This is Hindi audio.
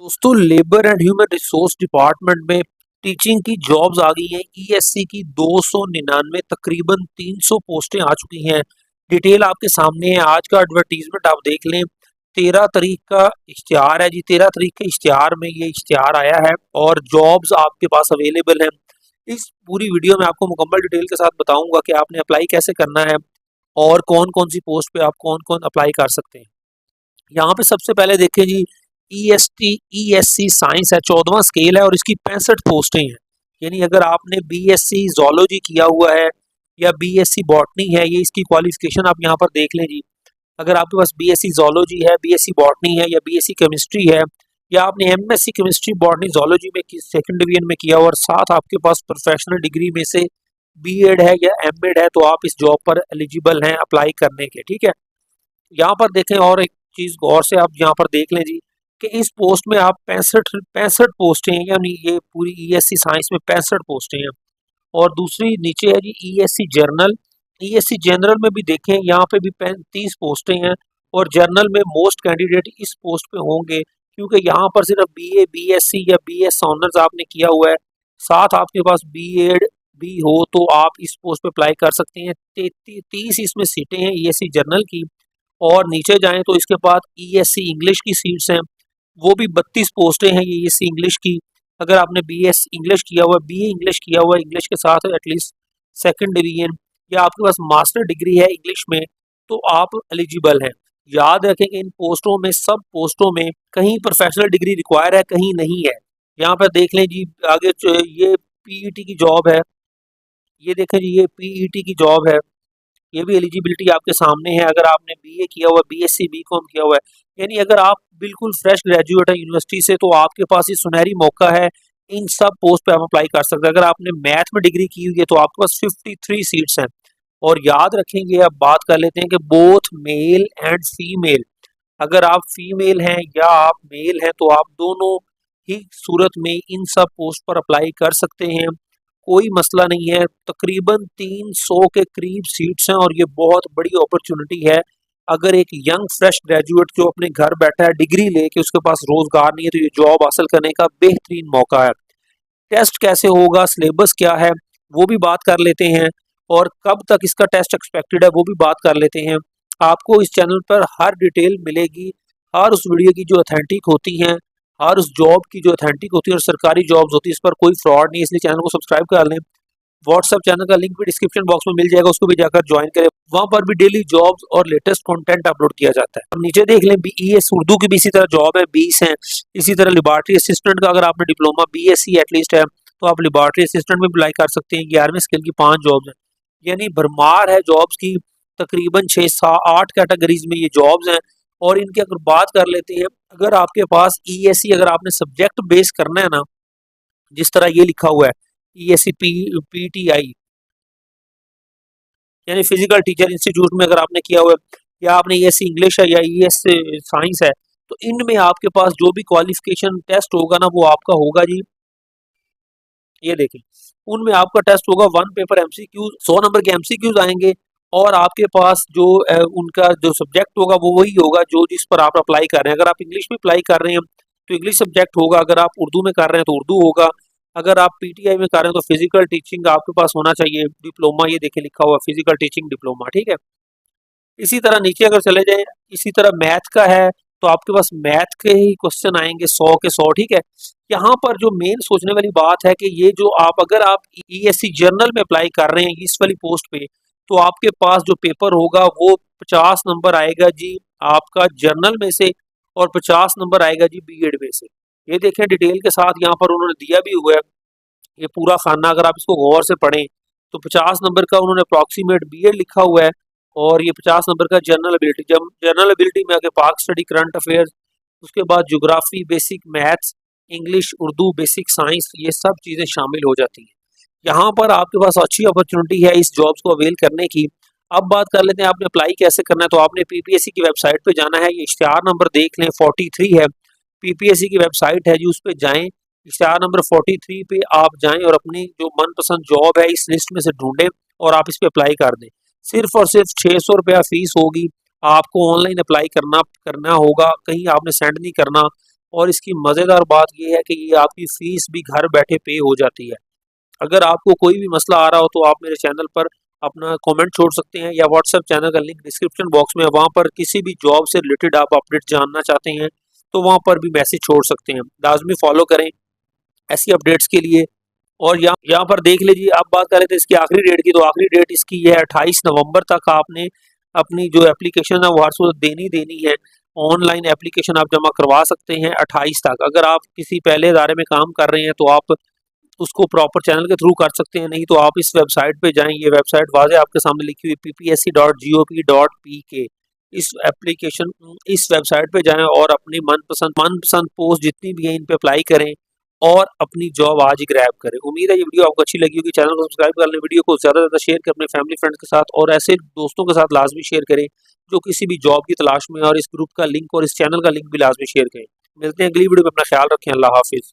दोस्तों labour and human resource department में टीचिंग की जॉब्स आ गई हैं। ईएससी की 299 तकरीबन 300 पोस्टें आ चुकी हैं। डिटेल आपके सामने है। आज का एडवर्टीजमेंट आप देख लें। 13 तारीख का इश्तिहार है जी। 13 तारीख के इश्तिहार में ये इश्तिहार आया है और जॉब्स आपके पास अवेलेबल हैं। इस पूरी वीडियो में आपको मुकम्मल डिटेल के साथ बताऊंगा कि आपने अप्लाई कैसे करना है और कौन कौन सी पोस्ट पे आप कौन कौन अप्लाई कर सकते हैं। यहाँ पे सबसे पहले देखें जी, ईएससी साइंस है, 14वां स्केल है और इसकी 65 पोस्टें हैं। यानी अगर आपने बीएससी जोलॉजी किया हुआ है या बीएससी बॉटनी है, ये इसकी क्वालिफिकेशन आप यहाँ पर देख लें जी। अगर आपके पास बीएससी जोलॉजी है, बीएससी बॉटनी है या बीएससी केमिस्ट्री है या आपने एमएससी केमिस्ट्री बॉटनी जोलॉजी में सेकंड डिवीजन में किया हुआ और साथ आपके पास प्रोफेशनल डिग्री में से बीएड है या एमएड है, तो आप इस जॉब पर एलिजिबल हैं अप्लाई करने के। ठीक है, यहाँ पर देखें और एक चीज गौर से आप यहाँ पर देख लें जी कि इस पोस्ट में आप 65 पोस्टें हैं, यानी ये पूरी ईएससी साइंस में 65 पोस्टें हैं। और दूसरी नीचे है जी ईएससी जर्नल। ईएससी जनरल में भी देखें, यहाँ पे भी 30 पोस्टें हैं और जर्नल में मोस्ट कैंडिडेट इस पोस्ट पे होंगे क्योंकि यहाँ पर सिर्फ बीए बीएससी या बीएस ऑनर्स आपने किया हुआ है, साथ आपके पास बीएड भी हो तो आप इस पोस्ट पे अप्लाई कर सकते हैं। 30 इसमें सीटें हैं ईएससी जर्नल की। और नीचे जाएं तो इसके बाद ईएससी इंग्लिश की सीट्स हैं, वो भी 32 पोस्टें हैं ईएससी इंग्लिश की। अगर आपने बीएस इंग्लिश किया हुआ, बीए इंग्लिश किया हुआ, इंग्लिश के साथ एटलीस्ट सेकंड डिवीजन या आपके पास मास्टर डिग्री है इंग्लिश में, तो आप एलिजिबल हैं। याद रखें कि इन पोस्टों में, सब पोस्टों में कहीं प्रोफेशनल डिग्री रिक्वायर है, कहीं नहीं है। यहाँ पर देख लें जी आगे ये पीईटी की जॉब है, ये देखें जी ये पीईटी की जॉब है। ये भी एलिजिबिलिटी आपके सामने है। अगर आपने बीए किया हुआ, बीएससी बीकॉम किया हुआ है, यानी अगर आप बिल्कुल फ्रेश ग्रेजुएट है यूनिवर्सिटी से, तो आपके पास ये सुनहरी मौका है, इन सब पोस्ट पे आप अप्लाई कर सकते हैं। अगर आपने मैथ में डिग्री की हुई है तो आपके पास 53 सीट्स हैं। और याद रखेंगे, अब बात कर लेते हैं कि बोथ मेल एंड फीमेल, अगर आप फीमेल हैं या आप मेल हैं तो आप दोनों ही सूरत में इन सब पोस्ट पर अप्लाई कर सकते हैं, कोई मसला नहीं है। तकरीबन 300 के करीब सीट्स हैं और ये बहुत बड़ी अपॉर्चुनिटी है। अगर एक यंग फ्रेश ग्रेजुएट जो अपने घर बैठा है डिग्री लेके, उसके पास रोजगार नहीं है, तो ये जॉब हासिल करने का बेहतरीन मौका है। टेस्ट कैसे होगा, सिलेबस क्या है, वो भी बात कर लेते हैं और कब तक इसका टेस्ट एक्सपेक्टेड है वो भी बात कर लेते हैं। आपको इस चैनल पर हर डिटेल मिलेगी, हर उस वीडियो की जो ऑथेंटिक होती हैं, हर उस जॉब की जो ऑथेंटिक होती है और सरकारी जॉब्स होती है, इस पर कोई फ्रॉड नहीं है, इसलिए चैनल को सब्सक्राइब कर लें। व्हाट्सएप चैनल का लिंक भी डिस्क्रिप्शन बॉक्स में मिल जाएगा, उसको भी जाकर ज्वाइन करें। वहां पर भी डेली जॉब्स और लेटेस्ट कंटेंट अपलोड किया जाता है। अब नीचे देख लें, बीईएस उर्दू की भी इसी तरह जॉब है, 20 हैं। इसी तरह लेबॉर्ट्री असिस्टेंट का अगर आपने डिप्लोमा बीएससी एटलीस्ट है तो आप लेबॉर्ट्री असिस्टेंट में अप्लाई कर सकते हैं। 11वें स्केल की 5 जॉब्स हैं, यानी भरमार है जॉब्स की। तकरीबन 6-8 कैटेगरीज में ये जॉब्स हैं। और इनकी अगर बात कर लेते हैं, अगर आपके पास ईएससी, अगर आपने सब्जेक्ट बेस करना है ना, जिस तरह ये लिखा हुआ है ईएससी पीटीआई, यानी फिजिकल टीचर इंस्टीट्यूट में अगर आपने किया हुआ है, या आपने ईएससी इंग्लिश है या ईएस साइंस है, तो इनमें आपके पास जो भी क्वालिफिकेशन टेस्ट होगा ना, वो आपका होगा जी। ये देखें, उनमें आपका टेस्ट होगा 1 पेपर एमसीक्यूज, 100 नंबर के एमसीक्यूज आएंगे और आपके पास जो उनका जो सब्जेक्ट होगा वो वही होगा जो जिस पर आप अप्लाई कर रहे हैं। अगर आप इंग्लिश में अप्लाई कर रहे हैं तो इंग्लिश सब्जेक्ट होगा, अगर आप उर्दू में कर रहे हैं तो उर्दू होगा, अगर आप पीटीआई में कर रहे हैं तो फिजिकल टीचिंग आपके पास होना चाहिए डिप्लोमा। ये देखे लिखा हुआ फिजिकल टीचिंग डिप्लोमा। ठीक है, इसी तरह नीचे अगर चले जाएं, इसी तरह मैथ का है तो आपके पास मैथ के ही क्वेश्चन आएंगे 100 के 100। ठीक है, यहाँ पर जो मेन सोचने वाली बात है कि ये जो आप, अगर आप ईएससी जर्नल में अप्लाई कर रहे हैं इस वाली पोस्ट पे, तो आपके पास जो पेपर होगा वो 50 नंबर आएगा जी आपका जर्नल में से और 50 नंबर आएगा जी बीएड में से। ये देखें डिटेल के साथ यहाँ पर उन्होंने दिया भी हुआ है ये पूरा खाना, अगर आप इसको गौर से पढ़ें तो 50 नंबर का उन्होंने अप्रॉक्सीमेट बीएड लिखा हुआ है और ये 50 नंबर का जनरल एबिलिटी। जब जनरल एबिलिटी में आगे पाक स्टडी, करंट अफेयर्स, उसके बाद geography, basic maths, English, Urdu, basic science, ये सब चीज़ें शामिल हो जाती हैं। यहाँ पर आपके पास अच्छी अपॉर्चुनिटी है इस जॉब्स को अवेल करने की। अब बात कर लेते हैं आपने अप्लाई कैसे करना है। तो आपने पीपीएससी की वेबसाइट पे जाना है, ये इश्तिहार नंबर देख लें 43 है, पीपीएससी की वेबसाइट है जी, उस पर जाएं। इश्तिहार नंबर 43 पे आप जाएं और अपनी जो मनपसंद जॉब है इस लिस्ट में से ढूंढें और आप इस पर अप्लाई कर दें। सिर्फ और सिर्फ 600 रुपया फीस होगी। आपको ऑनलाइन अप्लाई करना होगा, कहीं आपने सेंड नहीं करना। और इसकी मज़ेदार बात ये है कि ये आपकी फ़ीस भी घर बैठे पे हो जाती है। अगर आपको कोई भी मसला आ रहा हो तो आप मेरे चैनल पर अपना कमेंट छोड़ सकते हैं या व्हाट्सएप चैनल का लिंक डिस्क्रिप्शन बॉक्स में है, वहाँ पर किसी भी जॉब से रिलेटेड आप अपडेट जानना चाहते हैं तो वहाँ पर भी मैसेज छोड़ सकते हैं। लाज़मी फॉलो करें ऐसी अपडेट्स के लिए। और यहाँ पर देख लीजिए, आप बात कर रहे थे इसकी आखिरी डेट की, तो आखिरी डेट इसकी ये है 28 नवंबर तक आपने अपनी जो एप्लीकेशन है वो हर सूरत देनी है। ऑनलाइन एप्लीकेशन आप जमा करवा सकते हैं 28 तक। अगर आप किसी पहले इदारे में काम कर रहे हैं तो आप उसको प्रॉपर चैनल के थ्रू कर सकते हैं, नहीं तो आप इस वेबसाइट पे जाएं। ये वेबसाइट वाज़े आपके सामने लिखी हुई ppsc.gop.pk। इस वेबसाइट पे जाएं और अपनी मनपसंद पोस्ट जितनी भी हैं इन पे अप्लाई करें और अपनी जॉब आज ही ग्रैब करें। उम्मीद है ये वीडियो आपको अच्छी लगी होगी। चैनल को सब्सक्राइब कर लें, वीडियो को ज़्यादा से ज़्यादा शेयर करें अपने फैमिली फ्रेंड्स के साथ और ऐसे दोस्तों के साथ लाजमी शेयर करें जो किसी भी जॉब की तलाश में है, और इस ग्रुप का लिंक और इस चैनल का लिंक भी लाजमी शेयर करें। मिलते हैं अगली वीडियो में, अपना ख्याल रखें। अल्लाह हाफिज़।